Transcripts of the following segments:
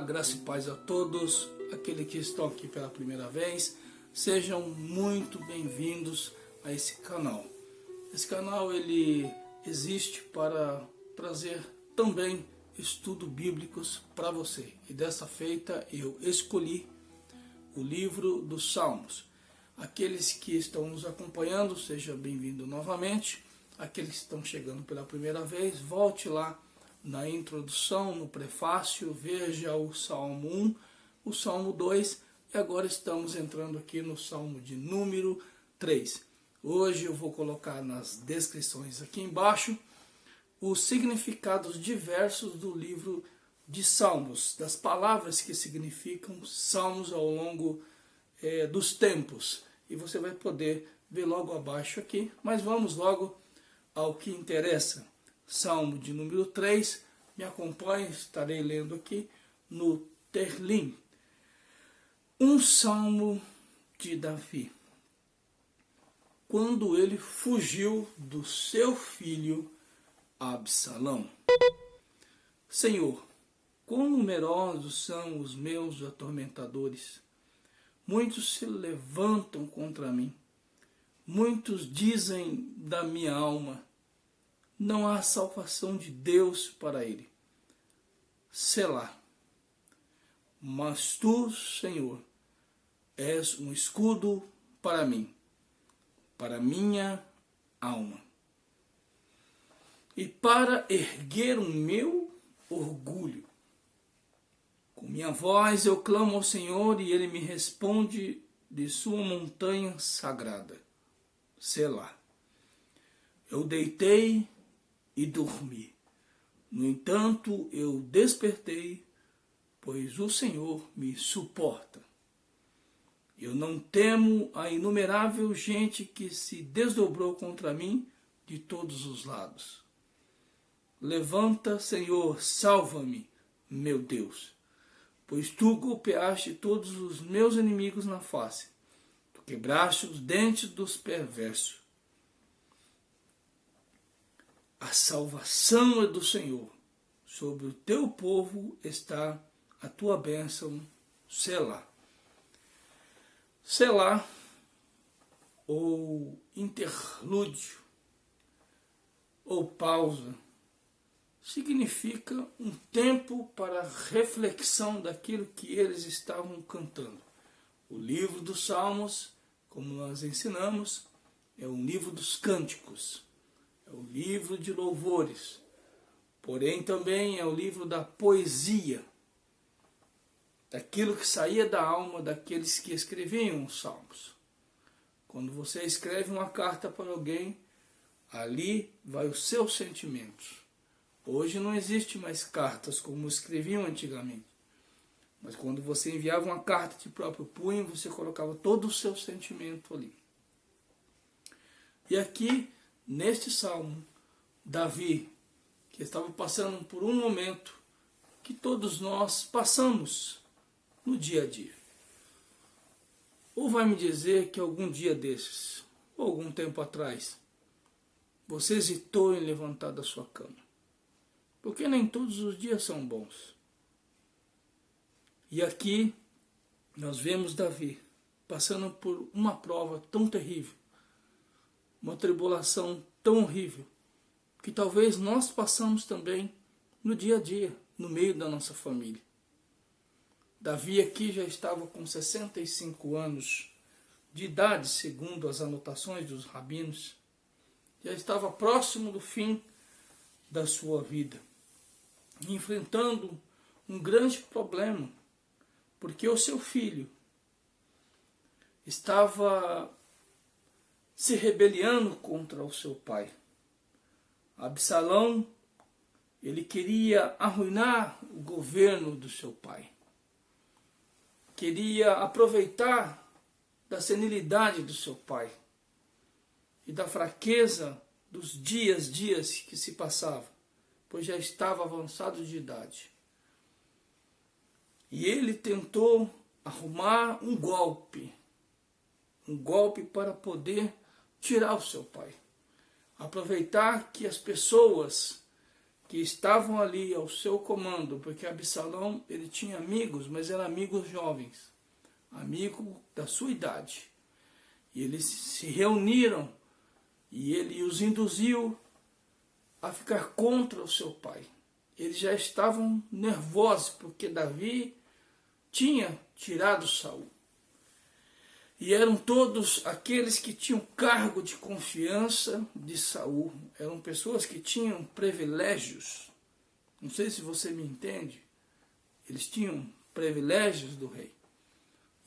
graça e paz a todos, aqueles que estão aqui pela primeira vez, sejam muito bem-vindos a esse canal. Esse canal ele existe para trazer também estudos bíblicos para você. E dessa feita eu escolhi o livro dos Salmos. Aqueles que estão nos acompanhando, seja bem-vindo novamente. Aqueles que estão chegando pela primeira vez, volte lá na introdução, no prefácio, veja o Salmo 1, o Salmo 2 e agora estamos entrando aqui no Salmo de número 3. Hoje eu vou colocar nas descrições aqui embaixo os significados diversos do livro de Salmos, das palavras que significam Salmos ao longo dos tempos. E você vai poder ver logo abaixo aqui, mas vamos logo ao que interessa. Salmo de número 3, me acompanhe, estarei lendo aqui no Terlim. Um salmo de Davi. Quando ele fugiu do seu filho Absalão. Senhor, quão numerosos são os meus atormentadores. Muitos se levantam contra mim. Muitos dizem da minha alma, não há salvação de Deus para ele. Selá. Mas tu, Senhor, és um escudo para mim, para minha alma. E para erguer o meu orgulho. Com minha voz eu clamo ao Senhor e ele me responde de sua montanha sagrada. Selá. Eu deitei e dormi. No entanto, eu despertei, pois o Senhor me suporta. Eu não temo a inumerável gente que se desdobrou contra mim de todos os lados. Levanta, Senhor, salva-me, meu Deus, pois tu golpeaste todos os meus inimigos na face. Tu quebraste os dentes dos perversos. A salvação é do Senhor. Sobre o teu povo está a tua bênção, Selá. Selá, ou interlúdio, ou pausa, significa um tempo para reflexão daquilo que eles estavam cantando. O livro dos Salmos, como nós ensinamos, é um livro dos cânticos, é o livro de louvores, porém também é o livro da poesia, daquilo que saía da alma daqueles que escreviam os salmos. Quando você escreve uma carta para alguém, ali vai os seus sentimentos. Hoje não existe mais cartas como escreviam antigamente, mas quando você enviava uma carta de próprio punho, você colocava todo o seu sentimento ali. E aqui, neste salmo, Davi, que estava passando por um momento que todos nós passamos no dia a dia. Ou vai me dizer que algum dia desses, ou algum tempo atrás, você hesitou em levantar da sua cama. Porque nem todos os dias são bons. E aqui nós vemos Davi passando por uma prova tão terrível, uma tribulação tão horrível, que talvez nós passamos também no dia a dia, no meio da nossa família. Davi aqui já estava com 65 anos de idade, segundo as anotações dos rabinos. Já estava próximo do fim da sua vida, enfrentando um grande problema, porque o seu filho estava se rebelando contra o seu pai. Absalão, ele queria arruinar o governo do seu pai. Queria aproveitar da senilidade do seu pai e da fraqueza dos dias que se passavam, pois já estava avançado de idade. E ele tentou arrumar um golpe para poder tirar o seu pai. Aproveitar que as pessoas que estavam ali ao seu comando, porque Absalão ele tinha amigos, mas eram amigos jovens, amigos da sua idade. E eles se reuniram e ele os induziu a ficar contra o seu pai. Eles já estavam nervosos, porque Davi tinha tirado Saul. E eram todos aqueles que tinham cargo de confiança de Saul. Eram pessoas que tinham privilégios. Não sei se você me entende. Eles tinham privilégios do rei.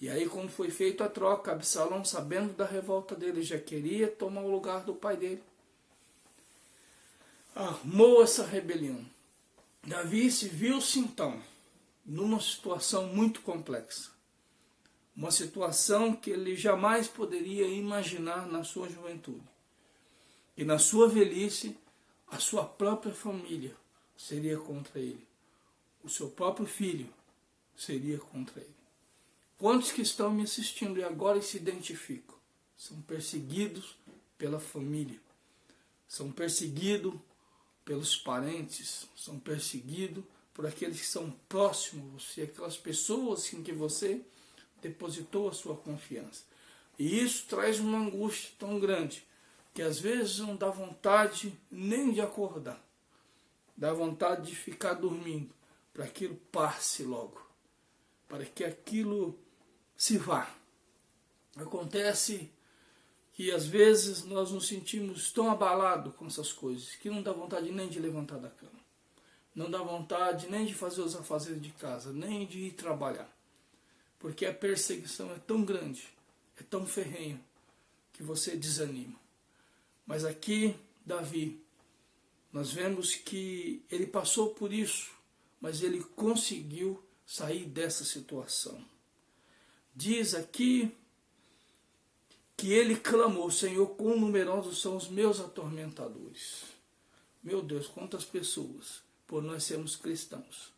E aí, quando foi feita a troca, Absalão, sabendo da revolta dele, já queria tomar o lugar do pai dele. Armou essa rebelião. Davi se viu-se então numa situação muito complexa. Uma situação que ele jamais poderia imaginar na sua juventude. E na sua velhice, a sua própria família seria contra ele. O seu próprio filho seria contra ele. Quantos que estão me assistindo e agora se identificam? São perseguidos pela família. São perseguidos pelos parentes. São perseguidos por aqueles que são próximos a você. Aquelas pessoas em que você depositou a sua confiança. E isso traz uma angústia tão grande que às vezes não dá vontade nem de acordar. Dá vontade de ficar dormindo para aquilo passe logo. Para que aquilo se vá. Acontece que às vezes nós nos sentimos tão abalados com essas coisas que não dá vontade nem de levantar da cama. Não dá vontade nem de fazer os afazeres de casa, nem de ir trabalhar. Porque a perseguição é tão grande, é tão ferrenha, que você desanima. Mas aqui, Davi, nós vemos que ele passou por isso, mas ele conseguiu sair dessa situação. Diz aqui que ele clamou: Senhor, quão numerosos são os meus atormentadores. Meu Deus, quantas pessoas, por nós sermos cristãos,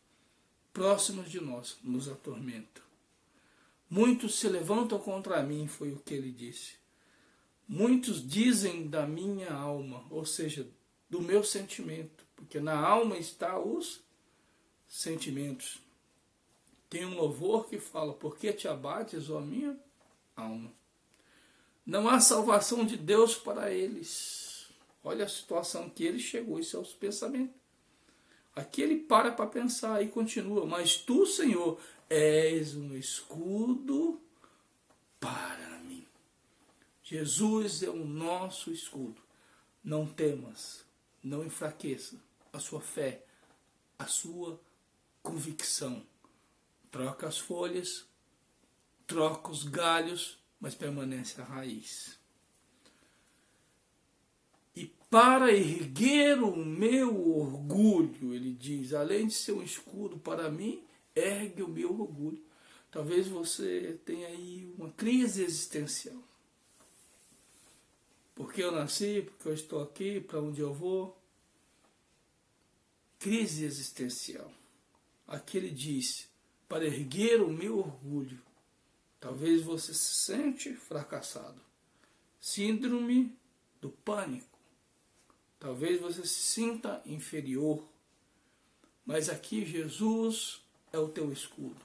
próximos de nós, nos atormentam. Muitos se levantam contra mim, foi o que ele disse. Muitos dizem da minha alma, ou seja, do meu sentimento, porque na alma está os sentimentos. Tem um louvor que fala: por que te abates, ó minha alma? Não há salvação de Deus para eles. Olha a situação que ele chegou, isso é os pensamentos. Aqui ele para pensar e continua: mas tu, Senhor, és um escudo para mim. Jesus é o nosso escudo. Não temas, não enfraqueça a sua fé, a sua convicção. Troca as folhas, troca os galhos, mas permanece a raiz. E para erguer o meu orgulho, ele diz, além de ser um escudo para mim, ergue o meu orgulho. Talvez você tenha aí uma crise existencial. Porque eu nasci, porque eu estou aqui, para onde eu vou. Crise existencial. Aqui ele diz, para erguer o meu orgulho. Talvez você se sente fracassado. Síndrome do pânico. Talvez você se sinta inferior. Mas aqui Jesus é o teu escudo.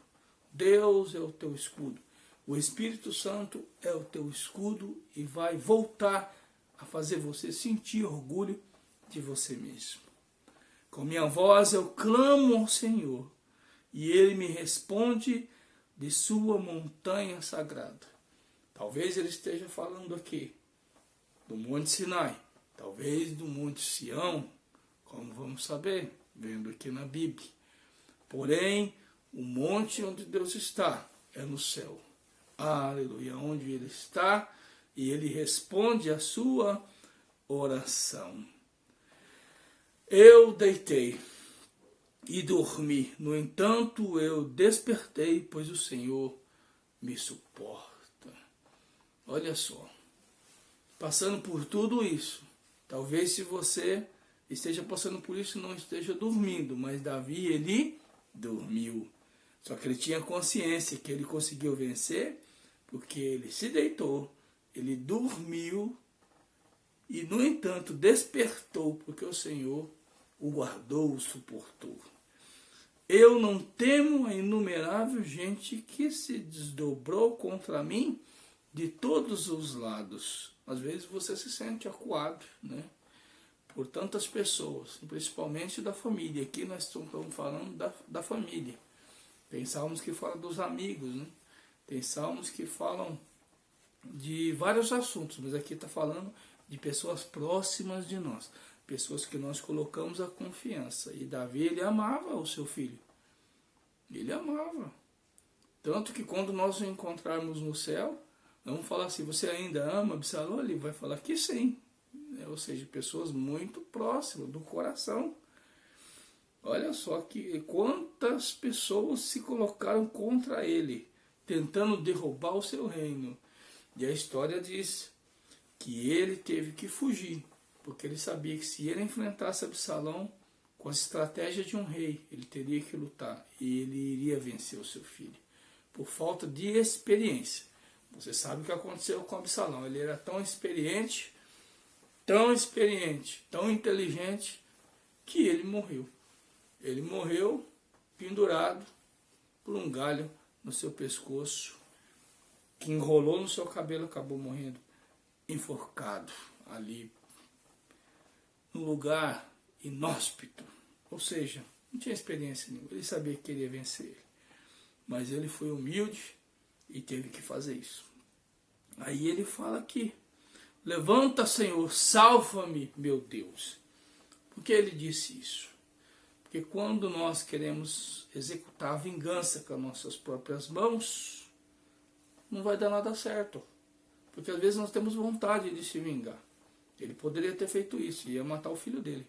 Deus é o teu escudo. O Espírito Santo é o teu escudo e vai voltar a fazer você sentir orgulho de você mesmo. Com minha voz eu clamo ao Senhor e Ele me responde de sua montanha sagrada. Talvez Ele esteja falando aqui do Monte Sinai, talvez do Monte Sião, como vamos saber, vendo aqui na Bíblia. Porém, o monte onde Deus está é no céu. Aleluia, onde Ele está e Ele responde a sua oração. Eu deitei e dormi, no entanto eu despertei, pois o Senhor me suporta. Olha só, passando por tudo isso, talvez se você esteja passando por isso não esteja dormindo, mas Davi, ele dormiu. Só que ele tinha consciência que ele conseguiu vencer, porque ele se deitou, ele dormiu e, no entanto, despertou, porque o Senhor o guardou, o suportou. Eu não temo a inumerável gente que se desdobrou contra mim de todos os lados. Às vezes você se sente acuado, né? Por tantas pessoas, principalmente da família. Aqui nós estamos falando da família. Tem salmos que falam dos amigos, né? Tem salmos que falam de vários assuntos, mas aqui está falando de pessoas próximas de nós, pessoas que nós colocamos a confiança. E Davi, ele amava o seu filho. Ele amava. Tanto que quando nós o encontrarmos no céu, vamos falar assim, você ainda ama Absalão? Ele vai falar que sim. Ou seja, pessoas muito próximas do coração. Olha só que quantas pessoas se colocaram contra ele, tentando derrubar o seu reino. E a história diz que ele teve que fugir, porque ele sabia que se ele enfrentasse Absalão com a estratégia de um rei, ele teria que lutar e ele iria vencer o seu filho, por falta de experiência. Você sabe o que aconteceu com Absalão. Ele era tão experiente, tão inteligente, que ele morreu. Ele morreu pendurado por um galho no seu pescoço, que enrolou no seu cabelo, acabou morrendo enforcado ali, num lugar inóspito. Ou seja, não tinha experiência nenhuma. Ele sabia que queria vencer ele, mas ele foi humilde e teve que fazer isso. Aí ele fala aqui, levanta, Senhor, salva-me, meu Deus. Por que ele disse isso? Porque quando nós queremos executar a vingança com as nossas próprias mãos, não vai dar nada certo. Porque às vezes nós temos vontade de se vingar. Ele poderia ter feito isso, ia matar o filho dele.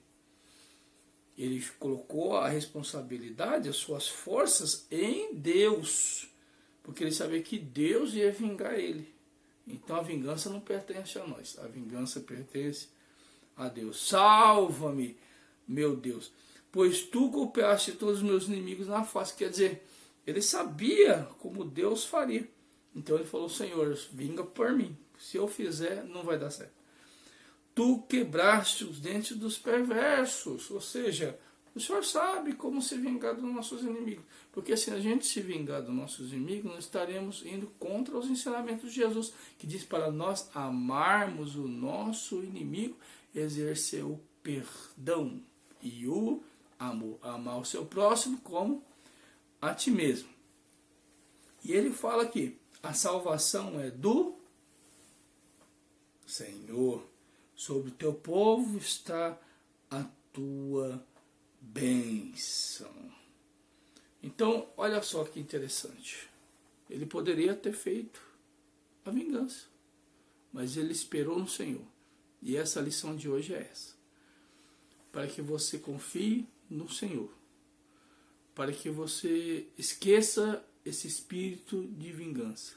Ele colocou a responsabilidade, as suas forças em Deus. Porque ele sabia que Deus ia vingar ele. Então a vingança não pertence a nós. A vingança pertence a Deus. Salva-me, meu Deus. Pois tu golpeaste todos os meus inimigos na face. Quer dizer, ele sabia como Deus faria. Então ele falou, Senhor, vinga por mim. Se eu fizer, não vai dar certo. Tu quebraste os dentes dos perversos. Ou seja, o Senhor sabe como se vingar dos nossos inimigos. Porque se a gente se vingar dos nossos inimigos, nós estaremos indo contra os ensinamentos de Jesus, que diz para nós amarmos o nosso inimigo, exercer o perdão e o amor. Amar o seu próximo como a ti mesmo. E ele fala aqui, a salvação é do Senhor. Sobre o teu povo está a tua bênção. Então, olha só que interessante. Ele poderia ter feito a vingança, mas ele esperou no Senhor. E essa lição de hoje é essa. Para que você confie no Senhor. Para que você esqueça esse espírito de vingança.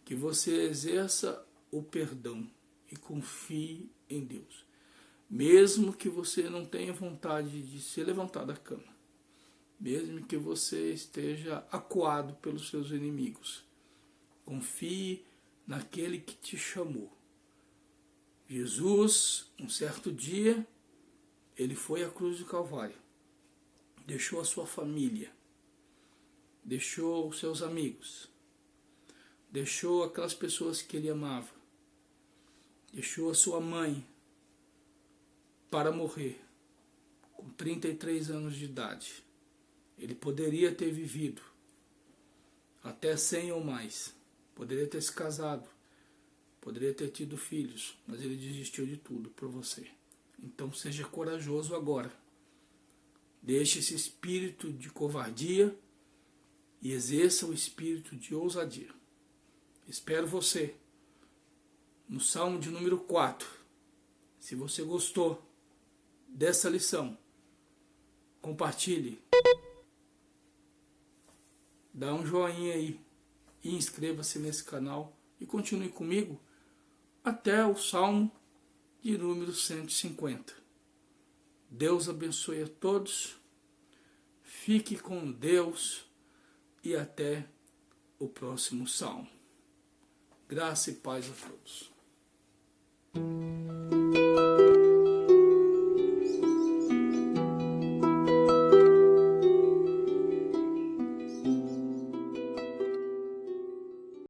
Que você exerça o perdão e confie em Deus. Mesmo que você não tenha vontade de se levantar da cama. Mesmo que você esteja acuado pelos seus inimigos. Confie naquele que te chamou. Jesus, um certo dia, ele foi à cruz do Calvário. Deixou a sua família. Deixou os seus amigos. Deixou aquelas pessoas que ele amava. Deixou a sua mãe para morrer com 33 anos de idade. Ele poderia ter vivido até 100 ou mais. Poderia ter se casado. Poderia ter tido filhos. Mas ele desistiu de tudo por você. Então seja corajoso agora. Deixe esse espírito de covardia e exerça o espírito de ousadia. Espero você no Salmo de número 4. Se você gostou dessa lição, compartilhe. Dá um joinha aí e inscreva-se nesse canal e continue comigo até o Salmo de número 150. Deus abençoe a todos, fique com Deus e até o próximo Salmo. Graça e paz a todos.